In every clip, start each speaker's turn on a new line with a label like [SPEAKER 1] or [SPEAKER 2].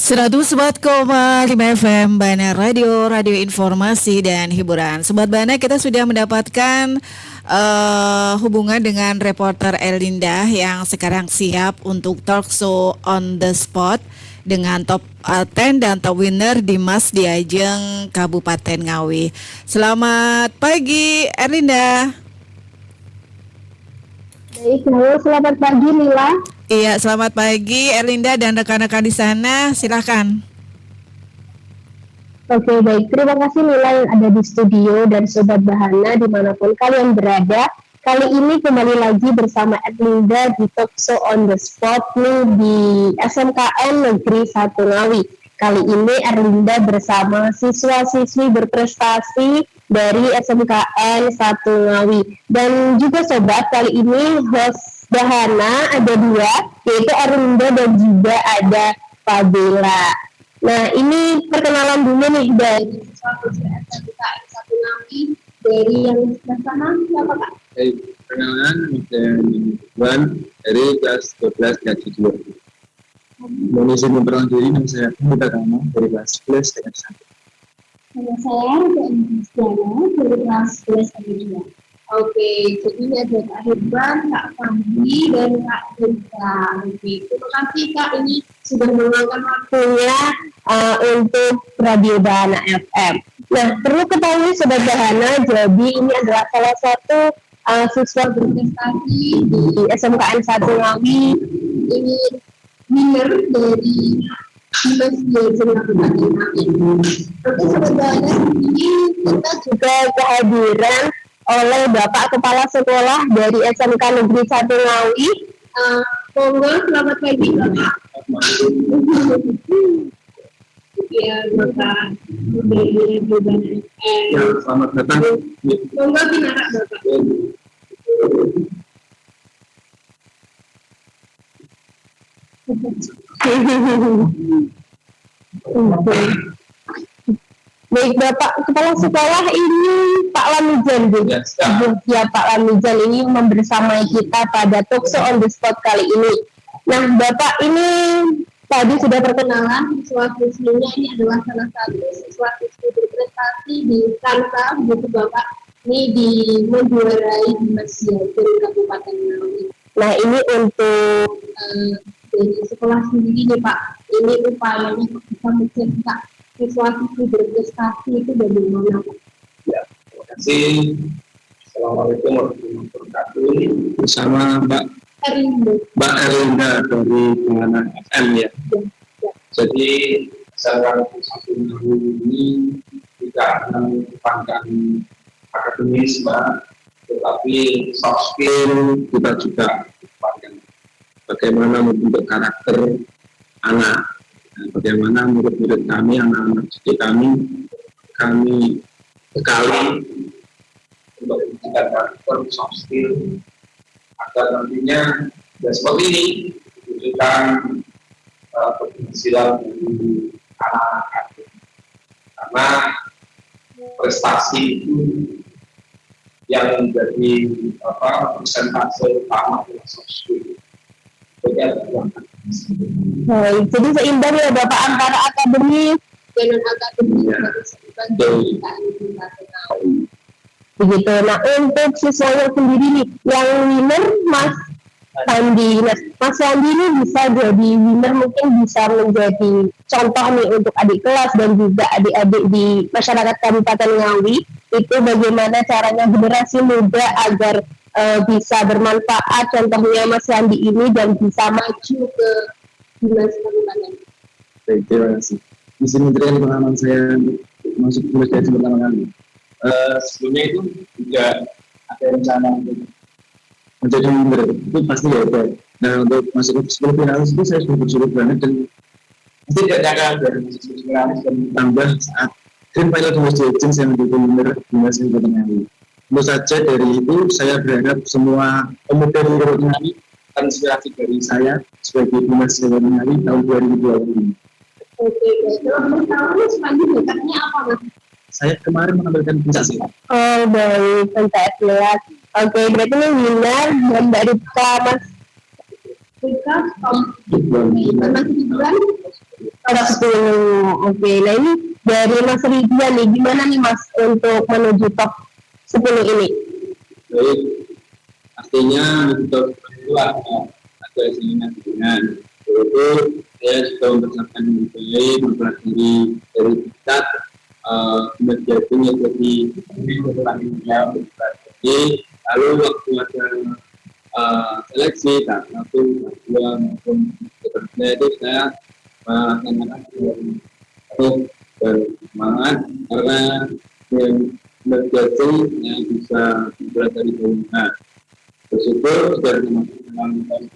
[SPEAKER 1] 104,5 FM Bana Radio, radio informasi dan hiburan. Sobat Bana, kita sudah mendapatkan hubungan dengan reporter Erlinda yang sekarang siap untuk talk show on the spot dengan top 10 dan top winner Dimas di Ajeng Kabupaten Ngawi. Selamat pagi Erlinda.
[SPEAKER 2] Baik, selamat pagi Lila.
[SPEAKER 1] Iya, selamat pagi Erlinda dan rekan-rekan di sana, silakan.
[SPEAKER 2] Oke, baik. Terima kasih Lila yang ada di studio dan Sobat Bahana dimanapun kalian berada. Kali ini kembali lagi bersama Erlinda di Talk Show on the Spot nih di SMKN Negeri 1 Ngawi. Kali ini Erlinda bersama siswa-siswi berprestasi dari SMKN 1 Ngawi. Dan juga Sobat, kali ini host Bahana ada dua, yaitu Erlinda dan juga ada Fabela. Nah, ini perkenalan dulu nih dari siswa-siswi SMKN 1 Ngawi. Dari yang sebelah sana, siapa Kak?
[SPEAKER 3] Perkenalan dan Iwan dari kelas 12 gaji 2. Mohon izin memperkenalkan diri, nama saya Muda Kama dari kelas 11 gaji 1.
[SPEAKER 2] Nama saya Diana dari kelas 11 gaji 2. Oke, jadi ini ada Kak Hirban, Kak Fandi, dan Kak Hirba. Oke, terima kasih Kak ini sudah meluangkan waktunya untuk Radio Bahana FM. Nah, perlu ketahui Sobat Bahana, jadi ini adalah salah satu siswa berprestasi di SMKN 1 Ngawi. Ini winner dari Dimas di Ajeng Kabupaten Ngawi. Oke, Sobat Bahana, ini kita juga kehadiran oleh Bapak Kepala Sekolah dari SMK Negeri 1 Ngawi. Monggo, selamat pagi Bapak. Ya, Bapak. Dari Bahana.
[SPEAKER 3] Ya, selamat datang.
[SPEAKER 2] Monggo pinarak Bapak. Baik Bapak Kepala Sekolah, ini Pak Lamijan, Bu. Ya, Pak Lamijan ini membersamai kita pada Talk Show on the Spot kali ini. Nah, Bapak ini tadi sudah perkenalan, siswa-siswinya ini adalah salah satu siswa-siswi berprestasi di Kansa, begitu Bapak. Ini di menjuarai Dimas di Ajeng Kabupaten Ngawi. Nah, ini untuk dari sekolah sendiri nih Pak, ini upayanya bisa mencetak siswa-siswi berprestasi itu bagaimana Pak?
[SPEAKER 3] Ya, terima kasih. Assalamualaikum warahmatullahi wabarakatuh. Bersama Mbak Erlinda dari Bahana FM ya. Jadi secara satu minggu ini tidak mengedepankan akademis Mbak, tetapi soft skill kita juga mengedepankan bagaimana membentuk karakter anak. Bagaimana murid-murid kami, anak-anak didik kami bekali untuk meningkatkan karakter soft skill agar nantinya ya seperti ini menunjukkan keberhasilan dari anak-anak karena prestasi itu yang menjadi persentase utama dari soft skill.
[SPEAKER 2] Baik, jadi seimbang ya Bapak antara akademis dengan akademis begitu. Nah, untuk siswanya sendiri nih, yang winner Mas Sandi. Nah, Mas Sandi ini bisa jadi winner, mungkin bisa menjadi contoh nih untuk adik kelas dan juga adik-adik di masyarakat Kabupaten Ngawi. Itu bagaimana caranya generasi muda agar bisa bermanfaat, contohnya Mas Sandi ini, dan bisa maju ke Dimas Kabupaten.
[SPEAKER 3] Baik, terima kasih. Di sini memberikan pengalaman saya masuk ke Dimas pertama kali. Sebelumnya itu juga ada rencana untuk menjadi member, itu pasti ya. Nah, untuk masuk ke 10 finalis itu saya sudah bersyukur banget dan pasti tidak nyangka dari masuk 10 finalis dan tambah saat Grand Pilot Dimas Ajeng saya menjadi member Dimas Kabupaten Ngawi. Tentu saja dari itu saya berharap semua pemuda di Kabupaten Ngawi terinspirasi dari saya sebagai Dimas Kabupaten Ngawi tahun 2020.
[SPEAKER 2] Oke, kalau tahu sepanjang dekatnya apa Mas?
[SPEAKER 3] Saya kemarin mengambilkan pencak.
[SPEAKER 2] Oh baik, pencak silat. Oke, berarti ini winner dan dari Mas Rika, Mas Gibran.
[SPEAKER 4] ada 10. Oke, nah ini dari Mas Ridwan nih, gimana nih Mas untuk menuju top 10 ini?
[SPEAKER 3] Baik, artinya untuk itu ada selingan dengan itu saya sudah mempersiapkan diri baik, mempelajari dari kita menjadi jadi lalu waktu ada seleksi tak satu dua maupun seterusnya itu saya melaksanakan untuk bersemangat karena yang menjadi yang bisa mempelajari banyak. Bersyukur sudah teman-teman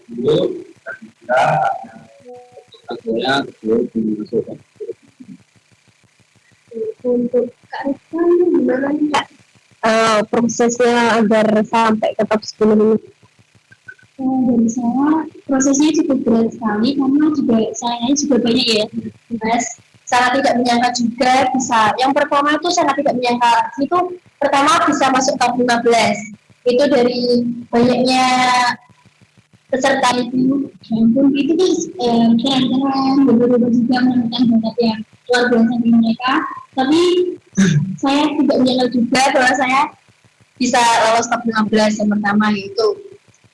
[SPEAKER 3] dulu dan kita saya belum dimasukkan.
[SPEAKER 2] Untuk Kak Rizwan gimana nih Kak?
[SPEAKER 4] Prosesnya agar sampai ke top 10 ini?
[SPEAKER 2] Dari saya prosesnya cukup berat sekali karena juga sayangnya juga banyak ya Mas. Sangat tidak menyangka juga bisa. Yang pertama itu sangat tidak menyangka itu pertama bisa masuk top 15. Itu dari banyaknya peserta itu, ampun itu tuh keren-keren, beberapa juga menemukan bakat yang luar biasa di mereka. Tapi saya tidak menyangka juga bahwa saya bisa lolos top 15 yang pertama yaitu.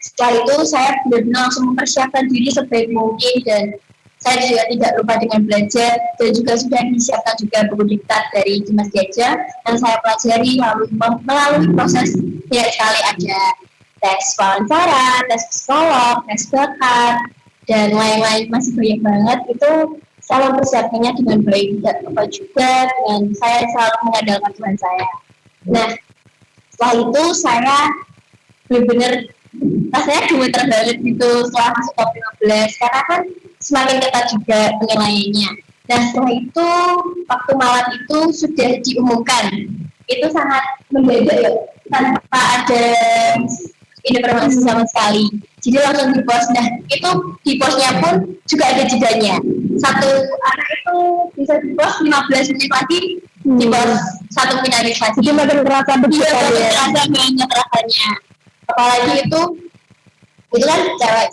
[SPEAKER 2] Setelah itu saya benar-benar langsung mempersiapkan diri sebaik mungkin dan saya juga tidak lupa dengan belajar dan juga sudah disiapkan juga buku diktat dari Dimas Gajah yang saya pelajari melalui proses banyak sekali ada tes wawancara, tes psikolog, tes bakat dan lain-lain masih banyak banget itu saya mempersiapkannya dengan baik tidak lupa juga dengan saya selalu mengandalkan Tuhan saya. Nah setelah itu saya benar-benar rasanya gemeter banget gitu setelah masuk top 15 karena kan semakin ketat juga penilaiannya. Nah setelah itu waktu malam itu sudah diumumkan itu sangat mendadak ya tanpa ada informasi sama sekali. Jadi langsung di post. Nah itu di postnya pun juga ada jedanya. Satu anak itu bisa di post 15 menit lagi di post satu finalis lagi.
[SPEAKER 4] Jadi makin terasa begitu ya.
[SPEAKER 2] Terasa banyak rasanya. Apalagi itu kan cewek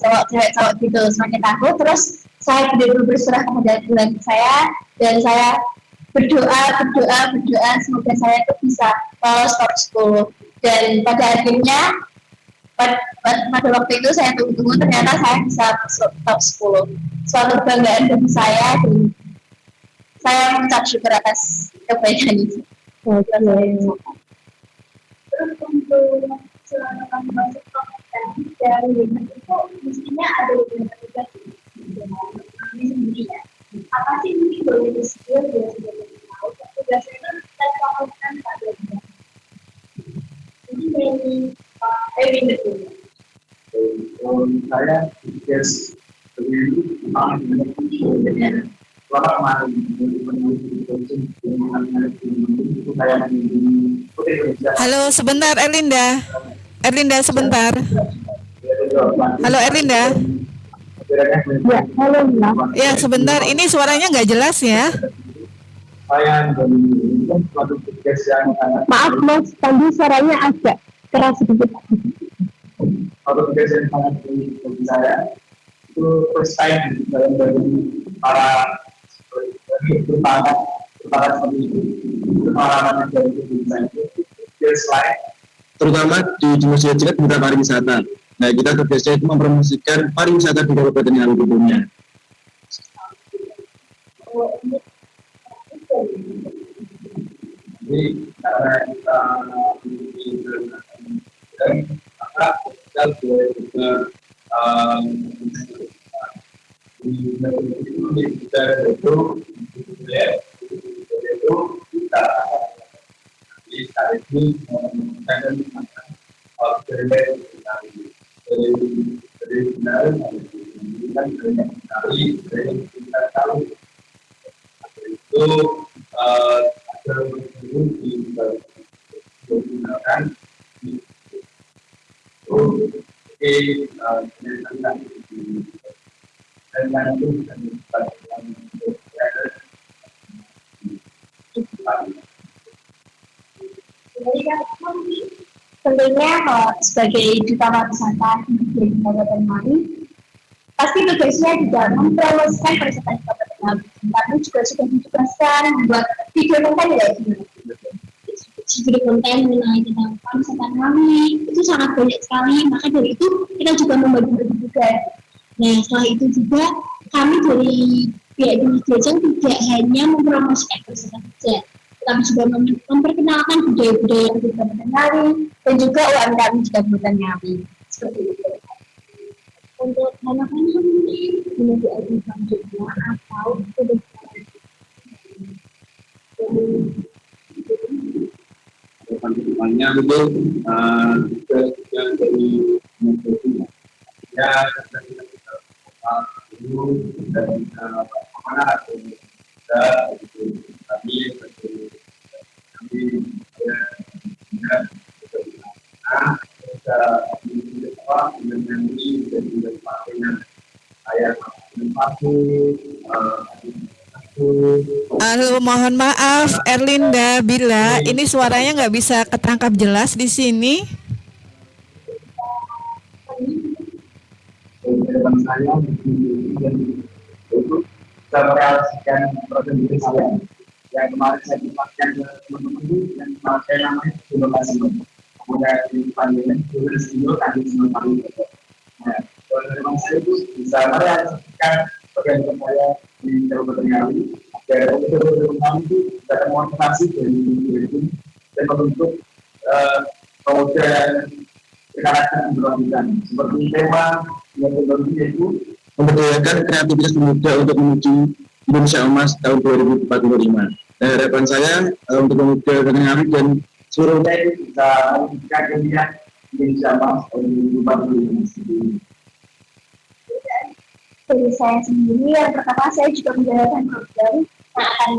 [SPEAKER 2] cowok gitu semakin takut terus saya benar-benar berserah kepada Tuhan saya dan saya berdoa semoga saya itu bisa lolos top 10 dan pada akhirnya pada waktu itu saya tunggu ternyata saya bisa masuk top 10 suatu kebanggaan bagi saya dan saya mengucap syukur atas kebaikan itu. Terus untuk selama masuk top dari itu mestinya ada beberapa tugas ini sendiri ya. Apa sih mungkin boleh disebut ya sudah tahu tugasnya itu kita lakukan pada ini dari Evin itu.
[SPEAKER 3] Saya tugas
[SPEAKER 1] Halo, sebentar Erlinda. Erlinda sebentar. Halo Erlinda.
[SPEAKER 4] Ya, halo ya.
[SPEAKER 1] Ya sebentar, ini suaranya nggak jelas ya.
[SPEAKER 4] Maaf Mas, tadi suaranya agak keras sedikit.
[SPEAKER 3] Suatu tugas yang sangat bagi saya itu first time dalam para berbakat seperti itu pengalaman dari saya itu slide terutama di Dinas Gajah Mitra Pariwisata. Nah kita tugasnya itu mempromosikan pariwisata di Kabupaten Ngawi tentunya. Jadi karena kita dan maka kita boleh juga kita itu kita jadi saat ini menggunakan dari benar dari kita tahu itu ada digunakan
[SPEAKER 2] tentunya sebagai duta pariwisata di Kabupaten Ngawi pasti tugasnya juga mempromosikan pariwisata di Kabupaten Nah, kami juga sudah ditugaskan buat video konten ya, video konten mengenai tentang pariwisata kami itu sangat banyak sekali. Maka dari itu kita juga membagi-bagi juga. Nah, setelah itu juga kami dari pihak Dinas Desa tidak hanya mempromosikan pariwisata saja, tetapi juga memperkenalkan budaya-budaya yang kita kenali dan juga UMKM juga berkenali. Seperti itu. Untuk harapan mungkin menjadi agen selanjutnya atau
[SPEAKER 3] kedepannya itu juga dari media ya dari dulu dan mana atau kami
[SPEAKER 1] Halo, mohon maaf Erlinda Bila, ini suaranya nggak bisa ketangkap jelas di sini.
[SPEAKER 3] teman saya itu bisa merealisasikan program bisnis saya yang kemarin saya tempatkan ke teman-teman itu yang kemarin saya namanya Sudah Kasih kemudian di pandemi sudah studio kami semua kami nah teman saya itu bisa merealisasikan program bisnis saya di Kabupaten Ngawi dan untuk program kami itu bisa termotivasi dari itu dan membentuk pemuda karakter berlanjutan seperti tema yang tentunya itu memberdayakan kreativitas pemuda untuk menuju Indonesia Emas tahun 2045. Harapan saya untuk pemuda Ngawi dan seluruhnya bisa mewujudkan kegiatan Indonesia Emas tahun 2045.
[SPEAKER 2] Dari saya sendiri, yang pertama saya juga menjalankan program yang akan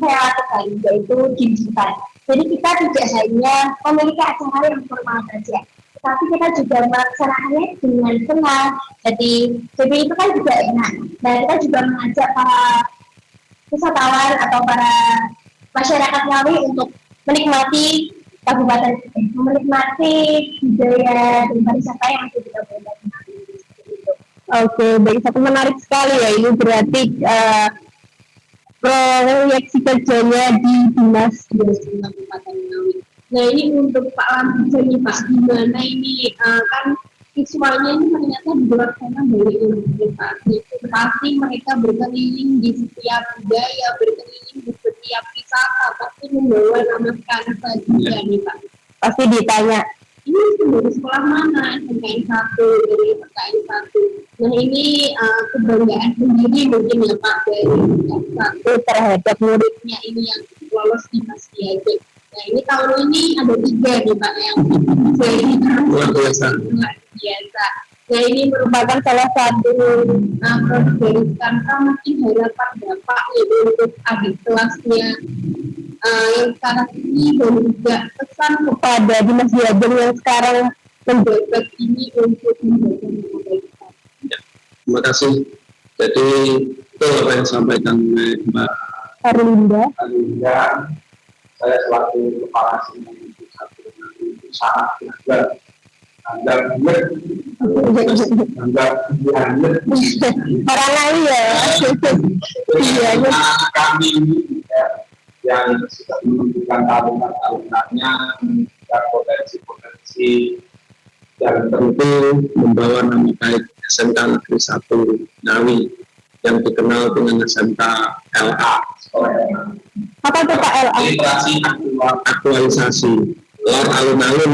[SPEAKER 2] saya lakukan, yaitu digital. Jadi kita tidak hanya memiliki acara yang formal saja, tapi kita juga melaksanakannya dengan tenang. Jadi itu kan juga enak. Nah, kita juga mengajak para wisatawan atau para masyarakat Ngawi untuk menikmati menikmati budaya dan pariwisata yang kita punya.
[SPEAKER 4] Oke, baik, satu menarik sekali ya. Ini berarti proyeksi kerjanya di Dinas
[SPEAKER 2] Kabupaten Ngawi. Nah, ini untuk Pak Lampijan nih Pak, gimana ini kan visualnya ini ternyata di luar sana dari Indonesia. Pasti mereka berkeliling di setiap budaya, berkeliling di setiap wisata, pasti membawa nama bangsa juga nih Pak.
[SPEAKER 4] pasti ditanya.
[SPEAKER 2] Ini dari sekolah mana? SMKN 1, dari SMKN 1. Nah, ini kebanggaan sendiri mungkin ya Pak dari SMKN 1
[SPEAKER 4] terhadap muridnya
[SPEAKER 2] ini yang lolos di Mas Diajak. Nah, ini tahun ini ada 3 nih Pak yang jadi
[SPEAKER 3] Luar biasa.
[SPEAKER 2] Nah, ini merupakan salah satu produk dari Skanka. Mungkin harapan Bapak yaitu untuk adik kelasnya yang sekarang ini dan juga pesan kepada Dinas Diajak yang sekarang menjabat ini untuk menjaga kebaikan.
[SPEAKER 3] Terima kasih. Jadi itu apa yang disampaikan oleh Mbak
[SPEAKER 4] Erlinda.
[SPEAKER 3] Saya selaku kepala Sinai itu satu itu sangat belajar anggap
[SPEAKER 4] Orang lain ya. Iya.
[SPEAKER 3] Kami ini yang sudah menunjukkan talenta-talentanya dan potensi-potensi dan tentu membawa nama baik SMK Negeri 1 Ngawi yang dikenal dengan SMK LA.
[SPEAKER 4] Apa itu Pak LA?
[SPEAKER 3] Literasi aktualisasi lor alun-alun.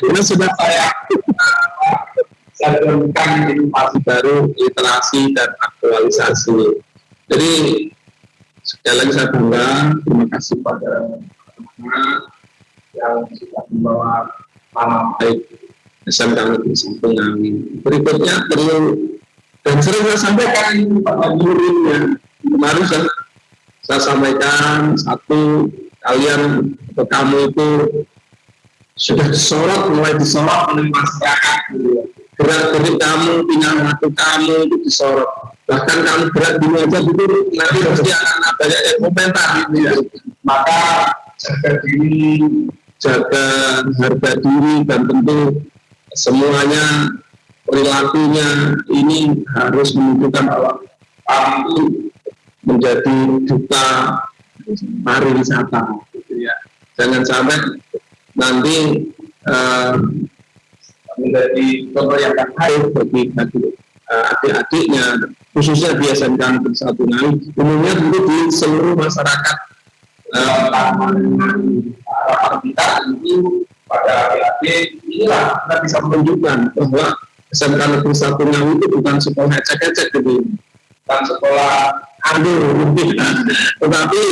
[SPEAKER 3] Ini sudah saya berikan inovasi baru, literasi dan aktualisasi. Jadi sekali lagi saya bangga, terima kasih pada teman-teman yang sudah membawa nama baik SMK Negeri 1 Ngawi. Berikutnya perlu dan sering saya sampaikan pada muridnya kemarin saya sampaikan satu kalian atau kamu itu sudah mulai disorot oleh masyarakat gerak-gerik kamu, tingkah laku kamu itu disorot, bahkan kamu gerak dulu aja gitu nanti pasti akan banyak yang komentar gitu ya. Maka jaga diri, jaga harga diri dan tentu semuanya perilakunya ini harus menunjukkan bahwa kami itu menjadi duta pariwisata, gitu ya. Jangan sampai nanti menjadi contoh yang baik bagi adik-adiknya, khususnya di SMK Negeri 1 Ngawi, umumnya tentu di seluruh masyarakat. Harapan kita itu pada adik-adik inilah kita bisa menunjukkan bahwa SMK Negeri 1 Ngawi itu bukan sekolah ecek-ecek gitu, bukan sekolah anggur, tetapi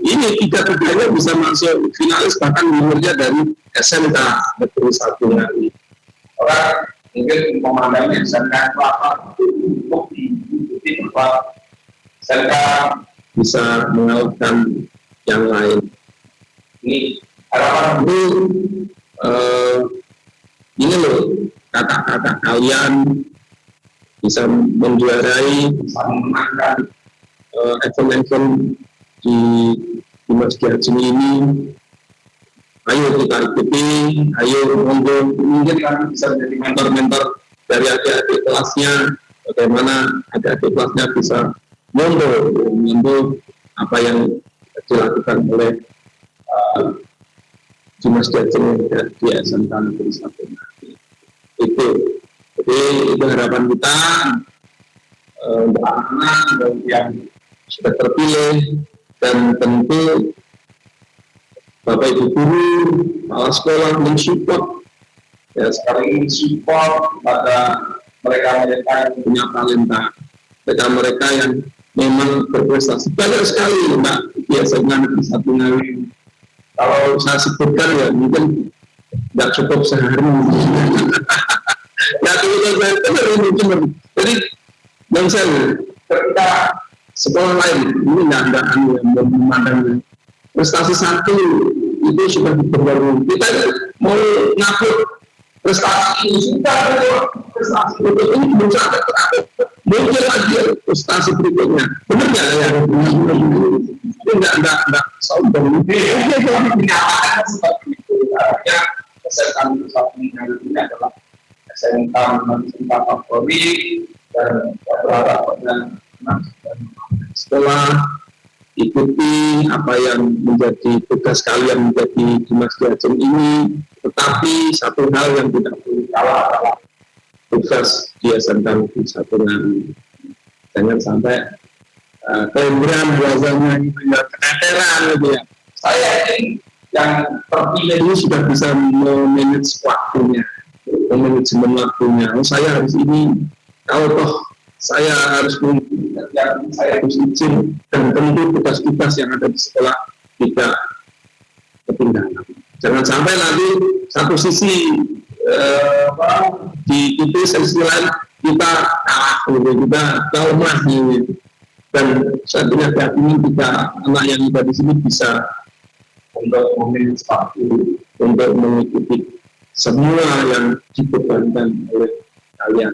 [SPEAKER 3] ini tiga-tiganya bisa masuk finalis bahkan winnernya dari SMK Negeri 1 Ngawi. Orang mungkin memandangnya SMK itu apa untuk diikuti bahwa SMK bisa mengalahkan yang lain. Ini harapan itu ini loh kata-kata kalian bisa menjuarai, bisa memenangkan event-event di Masjid Haji ini. Ayo kita ikuti, ayo monggo, mungkin kami bisa menjadi mentor-mentor dari adik-adik kelasnya, bagaimana adik-adik kelasnya bisa monggo apa yang dilakukan oleh di Masjid Haji di SMK Negeri 1 itu. Jadi itu harapan kita untuk anak-anak yang sudah terpilih, dan tentu Bapak Ibu guru, kepala sekolah mensupport ya, sekarang ini support pada mereka yang punya talenta, mereka yang memang berprestasi banyak sekali Mbak biasanya Negeri 1 Ngawi. Kalau saya sebutkan ya mungkin tidak cukup sehari. Ya itu jadi yang saya ketika sekolah lain ini tidak memandang prestasi satu itu sudah diperbarui. Kita mau ngatur prestasi ini sudah prestasi berikut ini belum sampai mungkin lagi prestasi berikutnya. Benar nggak ya? Ini nggak sombong. Dinyatakan seperti itu. Artinya SMK ini adalah SMK favorit dan beberapa sekolah ikuti apa yang menjadi tugas kalian menjadi di Masjid Haji ini, tetapi satu hal yang tidak boleh kalah adalah tugas di SMK Negeri 1 Ngawi. Jangan sampai kelemburan bahasanya itu ya keteteran gitu ya. Saya ini yang terpilih ini sudah bisa memanage waktunya, manajemen waktunya. Saya harus ini, kalau toh saya harus saya harus izin, dan tentu tugas-tugas yang ada di sekolah tidak ketinggalan. Jangan sampai nanti satu sisi di itu sisi lain kita kalah, kita lemah gitu. Dan saya punya keyakinan jika anak yang ada di sini bisa untuk memilih waktu untuk mengikuti semua yang dibebankan oleh kalian.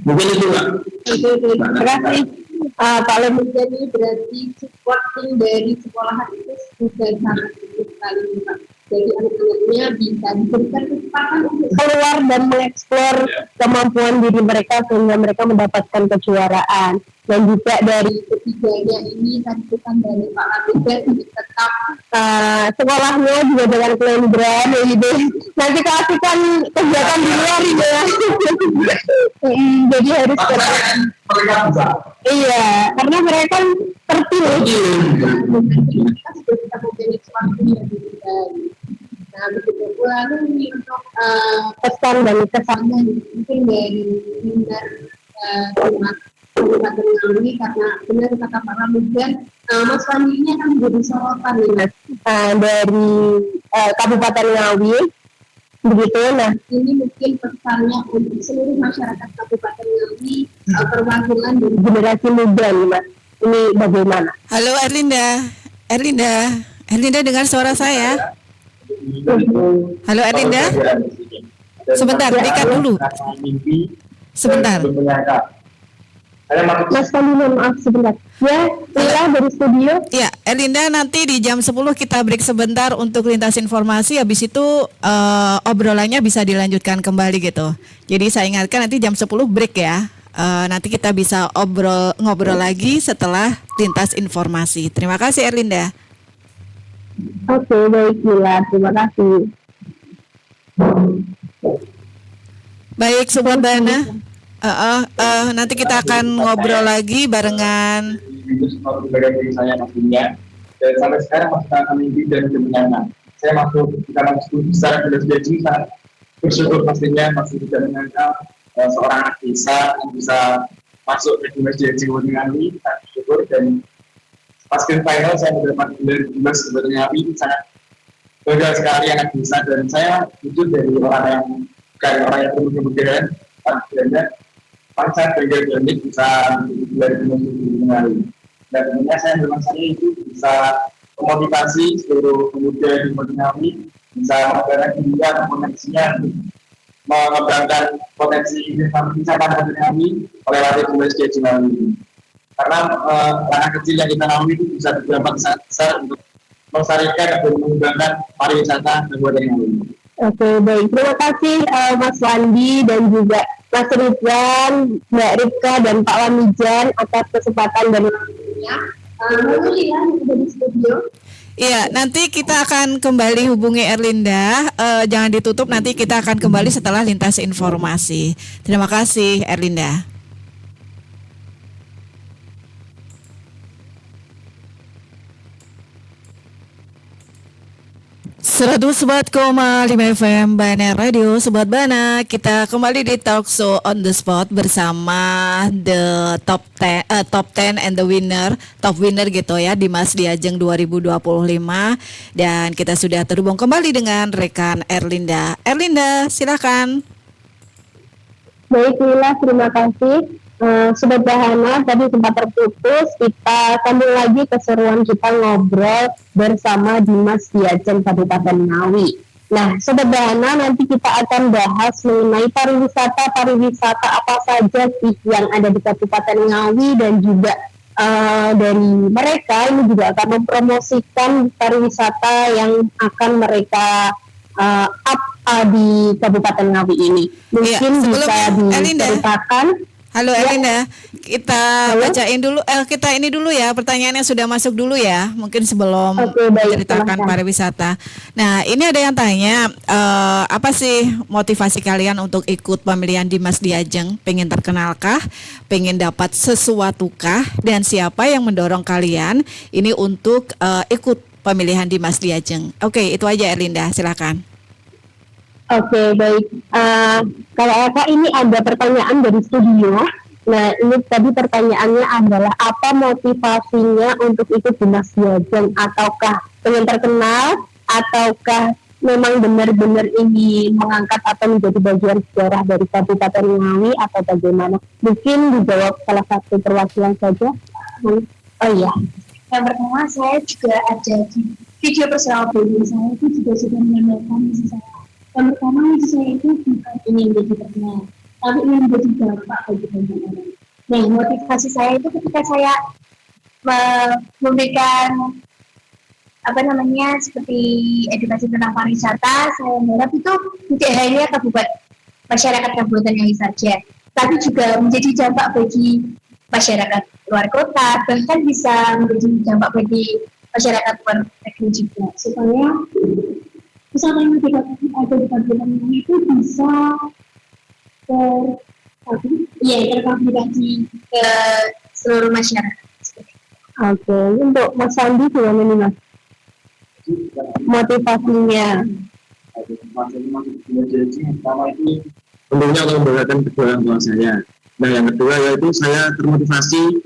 [SPEAKER 3] Mungkin itu Mbak.
[SPEAKER 4] Terima kasih. Kalau
[SPEAKER 2] Jadi berarti supporting dari sekolahan itu sudah sangat bagus sekali Pak. Jadi anak-anaknya bisa diberikan kesempatan untuk
[SPEAKER 4] keluar dan mengeksplor kemampuan diri mereka sehingga mereka mendapatkan kejuaraan. Dan juga dari
[SPEAKER 2] ketiganya ini tadi pesan dari Pak Abidjan untuk tetap
[SPEAKER 4] sekolahnya juga dengan kelemburan ya gitu. Nanti kasihkan kegiatan di luar ya. Jadi harus
[SPEAKER 3] mereka bisa.
[SPEAKER 4] Iya, karena mereka terpilih.
[SPEAKER 2] kita sudah kita memiliki waktunya gitu. Nah begitu. Lalu ini untuk
[SPEAKER 4] Pesan dan kesannya
[SPEAKER 2] mungkin dari Linda Kabupaten Ngawi, karena benar kata Pak Abidjan, Mas Fandi ini akan menjadi sorotan nih Mas.
[SPEAKER 4] dari Kabupaten Ngawi. Begitu, nah
[SPEAKER 2] Ini mungkin pesannya untuk seluruh masyarakat Kabupaten Ngawi, perwakilan dari
[SPEAKER 4] generasi muda nih Mas. Ini bagaimana?
[SPEAKER 1] Halo Erlinda dengar suara saya? Halo Erlinda, sebentar, dikat dulu. Sebentar.
[SPEAKER 3] Saya masuk
[SPEAKER 4] Mas Fandi, mohon maaf sebentar. Ya, Lila dari studio.
[SPEAKER 1] Ya, Erlinda, nanti di jam 10 kita break sebentar untuk lintas informasi. Habis itu obrolannya bisa dilanjutkan kembali gitu. Jadi saya ingatkan nanti jam 10 break ya. Nanti kita bisa ngobrol lagi setelah lintas informasi. Terima kasih Erlinda.
[SPEAKER 4] Oke, baik Lila. Terima kasih.
[SPEAKER 1] Baik Sobat Bana. Nanti kita akan ngobrol lagi barengan.
[SPEAKER 3] itu sesuatu dari saya pastinya. Dan sampai sekarang masih sangat mimpi dan kemenangan. Saya kita masuk secara jelas jadi sangat bersyukur pastinya masih tidak menyangka seorang anak desa yang bisa masuk ke Dimas JJ Woningami. Sangat bersyukur dan pas ke final saya mendapat gelar Dimas Woningami sangat bangga sekali anak desa dan saya jujur dari orang yang bukan orang yang kemudian sangat bangga dan bisa gelar Dimas JJ Woningami. Dan tentunya saya memang itu bisa memotivasi seluruh pemuda di Woningami bisa mengembangkan diri dan potensinya mengembangkan potensi wisata Woningami melewati Dimas JJ Woningami. Karena anak kecil yang kita naungi itu bisa berdampak sangat besar untuk melestarikan dan mengembangkan pariwisata Woningami.
[SPEAKER 4] Oke, baik. Terima kasih Mas Wandi dan juga Mas Ridwan, Mbak Rifka, dan Pak Wamijan atas kesempatan dan waktunya. Dari studio.
[SPEAKER 1] Iya, nanti kita akan kembali hubungi Erlinda. Jangan ditutup, nanti kita akan kembali setelah lintas informasi. Terima kasih Erlinda. 104,5 FM Bana Radio. Sobat Bana, kita kembali di talk show on the spot bersama the top 10 and the top winner gitu ya, Dimas Diajeng 2025. Dan kita sudah terhubung kembali dengan rekan Erlinda. Erlinda, silakan.
[SPEAKER 4] Baik Lila, terima kasih. Sobat Bahana, tadi sempat terputus, kita sambung lagi keseruan kita ngobrol bersama Dimas Diajeng Kabupaten Ngawi. Nah, Sobat Bahana, nanti kita akan bahas mengenai pariwisata apa saja sih yang ada di Kabupaten Ngawi, dan juga dari mereka ini juga akan mempromosikan pariwisata yang akan mereka di Kabupaten Ngawi ini. Mungkin bisa diceritakan.
[SPEAKER 1] Halo Erlinda, kita bacain dulu, kita ini dulu ya, pertanyaannya sudah masuk dulu ya, mungkin sebelum menceritakan pariwisata. Nah, ini ada yang tanya, apa sih motivasi kalian untuk ikut pemilihan Dimas Diajeng? Pengen terkenalkah? Pengen dapat sesuatu kah? Dan siapa yang mendorong kalian ini untuk ikut pemilihan Dimas Diajeng? Oke, itu aja Erlinda, silakan.
[SPEAKER 4] Oke, baik. Kalau Eka, ini ada pertanyaan dari studio. Nah, ini tadi pertanyaannya adalah apa motivasinya untuk ikut Dimas Diajeng? Ataukah pengen terkenal? Ataukah memang benar-benar ingin mengangkat atau menjadi bagian sejarah dari Kabupaten Ngawi atau bagaimana? Mungkin dijawab salah satu perwakilan saja. Oh iya.
[SPEAKER 2] Yang pertama, saya juga ada di video personal branding saya itu juga sudah menandakan misi saya. Yang pertama, misi saya itu bukan ingin menjadi terkenal, tapi ingin menjadi dampak bagi banyak orang. Nah, motivasi saya itu ketika saya memberikan seperti edukasi tentang pariwisata, saya harap itu tidak hanya masyarakat Kabupaten Ngawi saja, tapi juga menjadi dampak bagi masyarakat luar kota, bahkan bisa menjadi dampak bagi masyarakat luar negeri juga, supaya wisata yang ada di Kabupaten Ngawi itu bisa terkomunikasi ke seluruh masyarakat.
[SPEAKER 4] Oke, untuk Mas Sandi gimana nih Mas? Motivasinya?
[SPEAKER 3] Pertama itu tentunya untuk membanggakan kedua orang tua saya. Nah, yang kedua yaitu saya termotivasi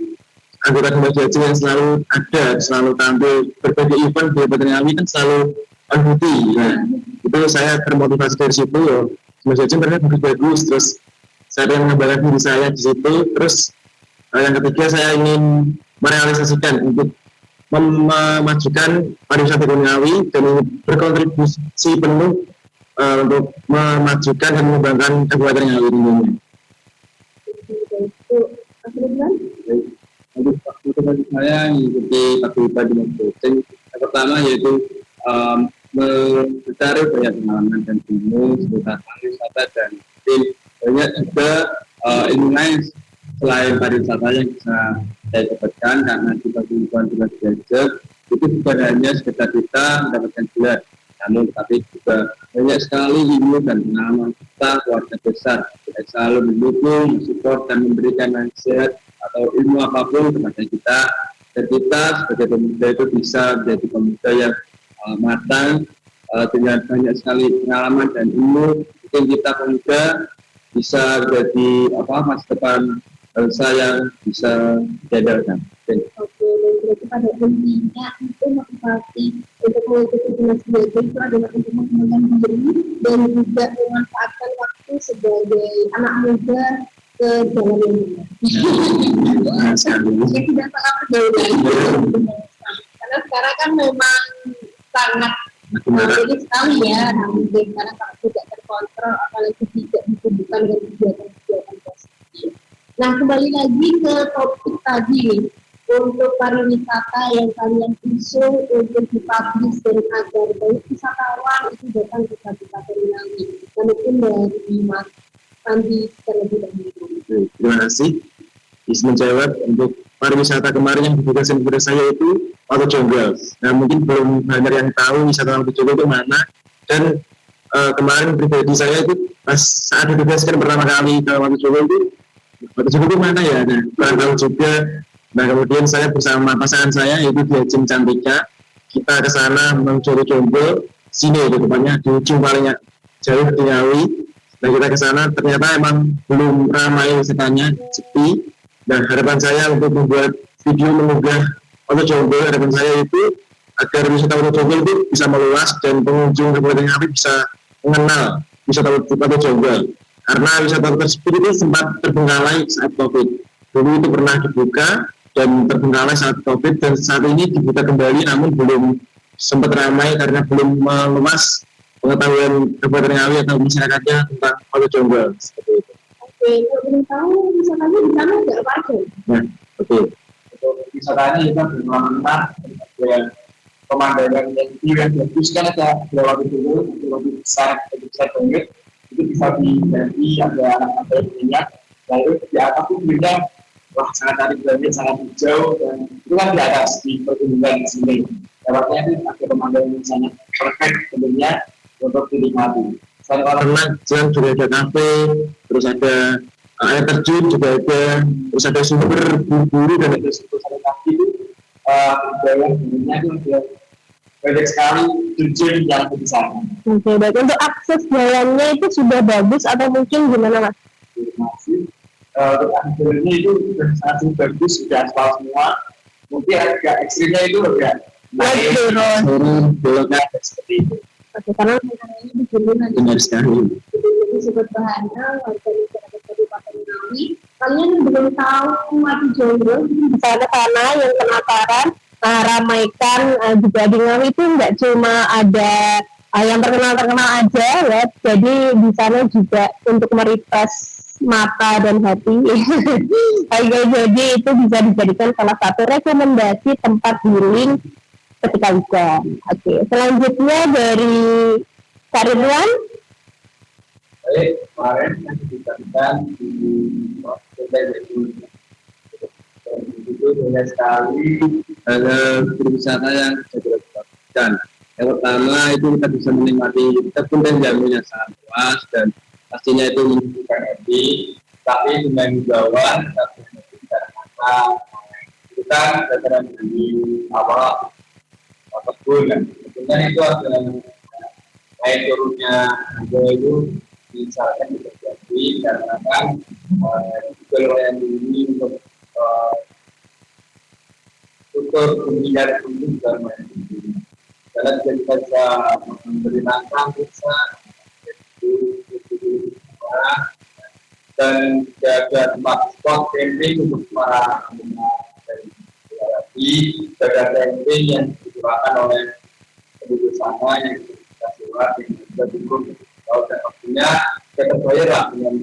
[SPEAKER 3] anggota Dimas Diajeng yang selalu ada, selalu tampil berbagai event di Kabupaten Ngawi kan selalu on duty. Nah, itu saya termotivasi dari situ. Dimas Diajeng ternyata bagus, terus saya ingin mengembangkan diri saya di situ. Terus yang ketiga saya ingin merealisasikan untuk memajukan pariwisata Ngawi dan berkontribusi penuh untuk memajukan dan mengembangkan Kabupaten Ngawi ini.
[SPEAKER 2] Ridwan?
[SPEAKER 3] Untuk motivasi saya mengikuti paguyuban di coaching. Yang pertama yaitu mencari banyak pengalaman dan ilmu seputar pariwisata dan tim. Banyak juga ilmu lain selain pariwisata yang bisa saya dapatkan karena di paguyuban juga belajar itu bukan hanya sekedar kita mendapatkan gelar, namun tapi juga banyak sekali ilmu dan pengalaman kita keluarga besar yang selalu mendukung, support dan memberikan nasihat atau ilmu apapun kepada kita dan kita sebagai pemuda itu bisa menjadi pemuda yang matang dengan banyak sekali pengalaman dan ilmu. Mungkin kita pemuda bisa menjadi masa depan bangsa yang bisa diandalkan.
[SPEAKER 2] Oke, berarti pada intinya itu motivasi untuk mengikuti dinas belajar itu adalah untuk mengembangkan diri dan juga memanfaatkan waktu sebagai anak muda ke jalan yang benar. Jadi tidak salah pergaulan. Karena sekarang kan memang sangat jadi sekali ya, namun sekarang sangat tidak terkontrol, apalagi tidak disebutkan dengan kegiatan-kegiatan positif. Nah, kembali lagi ke topik tadi nih. Untuk pariwisata yang kalian usung untuk dipublish dan agar banyak wisatawan itu datang ke Kabupaten Ngawi. Dan mungkin dari Mas Andi terlebih dahulu.
[SPEAKER 3] Terima kasih. Bisa menjawab untuk pariwisata kemarin yang diberikan kepada saya itu Watu Jonggol. Nah mungkin belum banyak yang tahu wisata Watu Jonggol itu mana. Dan kemarin pribadi saya itu pas saat ditugaskan pertama kali ke Watu Jonggol itu mana ya? Nah kurang tahu juga. Nah kemudian saya bersama pasangan saya yaitu Diajeng Cantika, kita ke sana menuju Watu Jonggol, sini itu tempatnya di ujung paling jauh di Ngawi. Nah kita ke sana ternyata emang belum ramai wisatanya, sepi. Dan harapan saya untuk membuat video mengunggah Watu Jonggol, harapan saya itu agar wisata Watu Jonggol itu bisa meluas dan pengunjung Kabupaten Ngawi bisa mengenal wisata Watu Jonggol. Karena wisata tersebut itu sempat terbengkalai saat COVID. Dulu itu pernah dibuka dan terbengkalai saat COVID dan saat ini dibuka kembali namun belum sempat ramai karena belum meluas pengetahuan Kabupaten Ngawi atau masyarakatnya tentang Watu Jonggol seperti itu.
[SPEAKER 2] Oke, kalau boleh tahu wisatanya di sana ada apa aja?
[SPEAKER 3] Nah, betul. Untuk wisatanya kita benar-benar dengan pemandangan yang bagus kan ada Watu Jonggol, lebih besar banget. Itu bisa diganti ada anak-anak minyak. Lalu di atas itu beda, wah sangat tarik banget, sangat hijau dan itu kan di atas di perkebunan sini. Dapatnya itu ada pemandangan yang sangat perfect tentunya untuk dinikmati. Selain renang, juga ada kafe, terus ada air terjun juga ada, terus ada sumber buru-buru dan ada sumber salin kaki itu budaya dunia itu ada banyak sekali terjun yang besar.
[SPEAKER 4] Oke, baik. Untuk akses jalannya itu sudah bagus atau mungkin gimana Mas?
[SPEAKER 3] Masih untuk akhirnya itu sudah sangat bagus, sudah aspal semua. Mungkin agak ekstrimnya itu agak naik turun beloknya seperti itu.
[SPEAKER 2] Oke, karena ini di
[SPEAKER 3] Benar sekali.
[SPEAKER 2] Jadi sobat bahana warga masyarakat Kabupaten Ngawi, kalian belum tahu Watu Jonggol
[SPEAKER 4] Di sana yang penasaran, ramaikan juga di Ngawi itu nggak cuma ada yang terkenal aja ya, jadi di sana juga untuk merefresh mata dan hati. Jadi itu bisa dijadikan salah satu rekomendasi tempat healing ketika weekend. Oke, selanjutnya dari Kak Ridwan.
[SPEAKER 3] Baik, kemarin yang diberikan di Kabupaten itu banyak sekali berwisata yang bisa dilakukan. Yang pertama itu kita bisa menikmati kebun dan jamunya sangat luas dan pastinya itu menunjukkan happy, tapi dengan himbauan tapi tidak kata kita dataran dari awal kebun dan kemudian itu ada air turunnya itu misalkan tidak jadi karena kan Google yang ini untuk menghindari juga karena kita bisa memberi makan bisa dan jaga tempat spot camping untuk para pengguna dari jaga camping yang digunakan oleh penduduk sana yang kita sewa yang juga cukup kalau dan waktunya kita terbayar lah dengan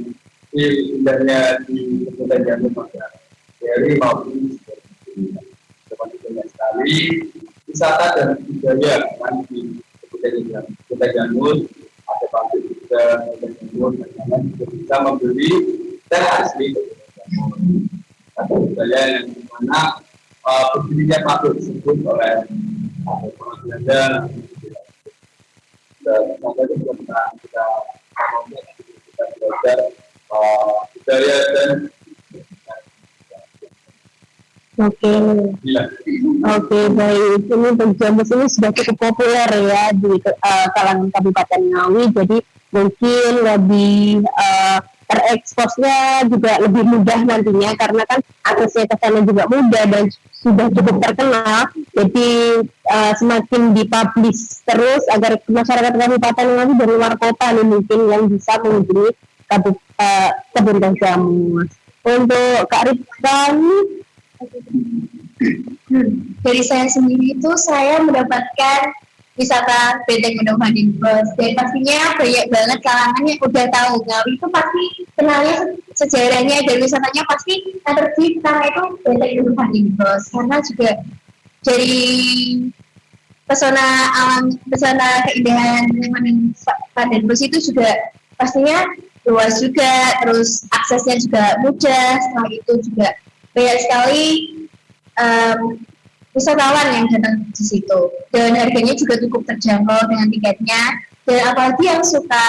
[SPEAKER 3] indahnya di Kabupaten Jawa Barat. dari maupun seperti banyak sekali wisata dan budaya kan di Kota Janur, ada pabrik juga Kota Janur, dan lain-lain juga bisa membeli teh asli atau budaya yang mana berdirinya pabrik tersebut oleh orang Belanda. Dan semoga juga kita belajar budaya dan
[SPEAKER 4] Oke, baik. Ini untuk Jamus ini sudah cukup populer ya di kalangan Kabupaten Ngawi. Jadi mungkin lebih tereksposnya juga lebih mudah nantinya karena kan aksesnya ke sana juga mudah dan sudah cukup terkenal. Jadi semakin dipublish terus agar masyarakat Kabupaten Ngawi dari luar kota nih mungkin yang bisa mengunjungi kebun teh Jamus. Untuk Kak Rifka ini,
[SPEAKER 2] dari saya sendiri itu saya mendapatkan wisata Benteng Menohan Dimbos dan pastinya banyak banget kalangan yang udah tahu Ngawi itu pasti kenalnya sejarahnya dan wisatanya pasti terjadi karena itu Benteng Menohan Dimbos karena juga dari pesona alam, pesona keindahan Menohan Dimbos itu juga pastinya luas juga, terus aksesnya juga mudah, setelah itu juga banyak sekali wisatawan yang datang di situ dan harganya juga cukup terjangkau dengan tiketnya dan apalagi yang suka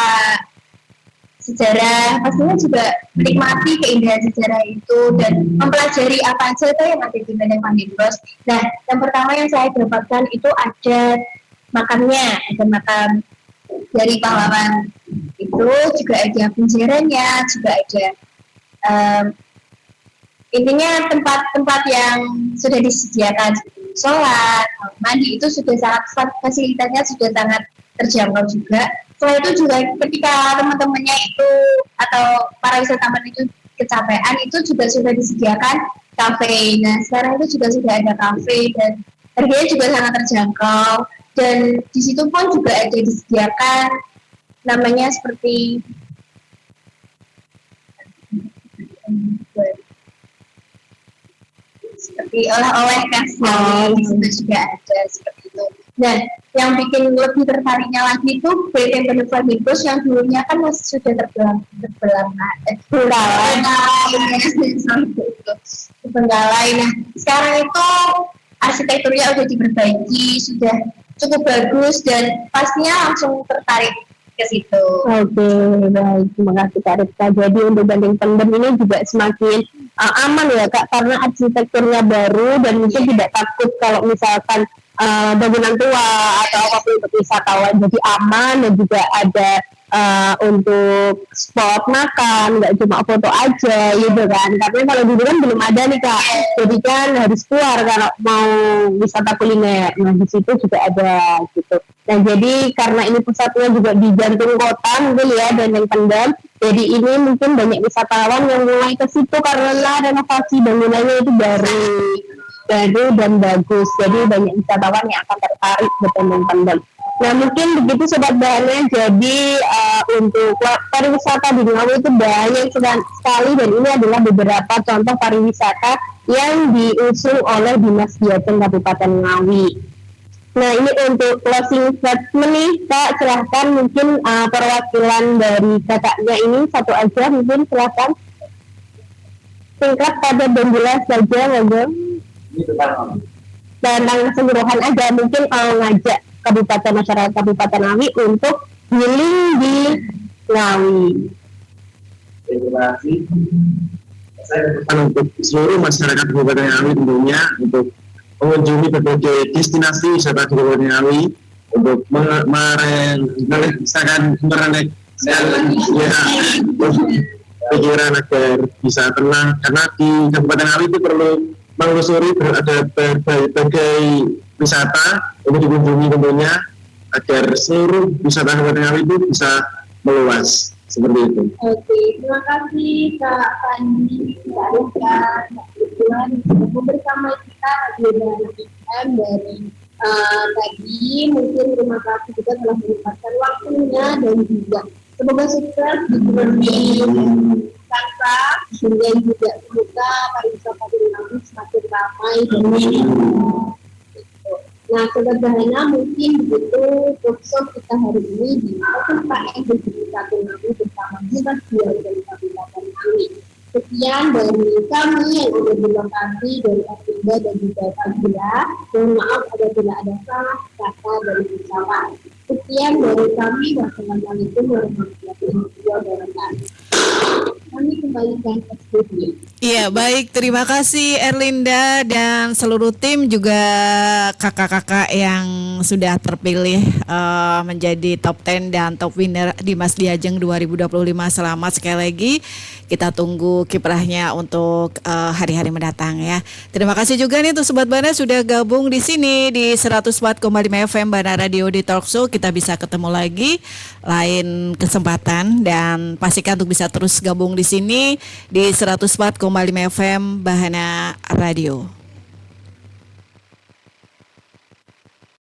[SPEAKER 2] sejarah pastinya juga menikmati keindahan sejarah itu dan mempelajari apa saja yang ada di Benteng Dimbos. Nah, yang pertama yang saya dapatkan itu ada makamnya, ada makam dari pahlawan itu, juga ada penjiranya, juga ada intinya tempat-tempat yang sudah disediakan sholat, mandi itu sudah sangat fasilitasnya sudah sangat terjangkau juga. Setelah itu juga ketika teman-temannya itu atau para wisatawan itu kecapean itu juga sudah disediakan kafe. Nah sekarang itu juga sudah ada kafe dan harganya juga sangat terjangkau dan di situ pun juga ada disediakan namanya seperti oleh-oleh khas di situ juga ada seperti itu. Dan yang bikin lebih tertariknya lagi itu Benteng Menohan Dimbos yang dulunya kan masih sudah terbengkalai. Nah sekarang itu arsitekturnya udah diperbaiki, sudah cukup bagus dan pastinya langsung tertarik ke situ.
[SPEAKER 4] Oke, baik. Terima kasih Kak Rifka. Jadi untuk Benteng Pendem ini juga semakin aman ya Kak, karena arsitekturnya baru dan mungkin tidak takut kalau misalkan bangunan tua atau apapun untuk wisatawan. Jadi aman dan juga ada untuk spot makan, nggak cuma foto aja gitu kan. Tapi kalau dulu kan belum ada nih Kak, jadi kan harus keluar kalau mau wisata kuliner. Nah di situ juga ada gitu. Nah jadi karena ini pusatnya juga di jantung kota mungkin ya Benteng Pendem, jadi ini mungkin banyak wisatawan yang mulai ke situ karena renovasi bangunannya itu baru dan bagus. Jadi banyak wisatawan yang akan tertarik ke Benteng Pendem. Nah mungkin begitu Sobat Bahana. Jadi untuk pariwisata di Ngawi itu banyak sekali dan ini adalah beberapa contoh pariwisata yang diusung oleh Dinas Diaten Kabupaten Ngawi. Nah ini untuk closing statement nih Kak, silahkan mungkin perwakilan dari kakaknya ini satu aja mungkin silahkan singkat padat dan jelas saja ngomong tentang keseluruhan aja mungkin ngajak masyarakat Kabupaten Ngawi untuk healing di Ngawi.
[SPEAKER 3] Terima kasih. Saya berpesan untuk seluruh masyarakat Kabupaten Ngawi tentunya untuk mengunjungi berbagai destinasi wisata di Kabupaten Ngawi untuk merenek pikiran agar bisa tenang karena di Kabupaten Ngawi itu perlu menelusuri ada berbagai wisata untuk dikunjungi tentunya agar seluruh wisata Kabupaten Ngawi itu bisa meluas seperti itu.
[SPEAKER 2] Oke, terima kasih Kak Panji, Kak Rika, Kak Ridwan sudah bersama kita dari tadi. Mungkin terima kasih juga telah menyempatkan waktunya dan juga Semoga sukses di bulan ini. Tanpa kemudian juga semoga pariwisata di Lampung semakin ramai dan gitu. Nah, Sobat Bahana, mungkin begitu workshop kita hari ini di PKN Desa Lampung bersama Dinas Dia dari Kabupaten kami. Sekian dari kami yang ada di lokasi dari Afinda dan juga Fadila. Mohon maaf apabila ada salah kata dari ucapan. Sekian dari kami. Wassalamualaikum warahmatullahi wabarakatuh. Kami kembalikan ke studio.
[SPEAKER 1] Iya, baik. Terima kasih Erlinda dan seluruh tim juga kakak-kakak yang sudah terpilih menjadi top 10 dan top winner di Mas Diajeng 2025. Selamat sekali lagi. Kita tunggu kiprahnya untuk hari-hari mendatang ya. Terima kasih juga nih untuk Sobat Bana sudah gabung di sini di 104,5 FM Bana Radio di Talkshow. Kita bisa ketemu lagi lain kesempatan dan pastikan untuk bisa terus gabung di sini di 104,5 FM Bahana Radio.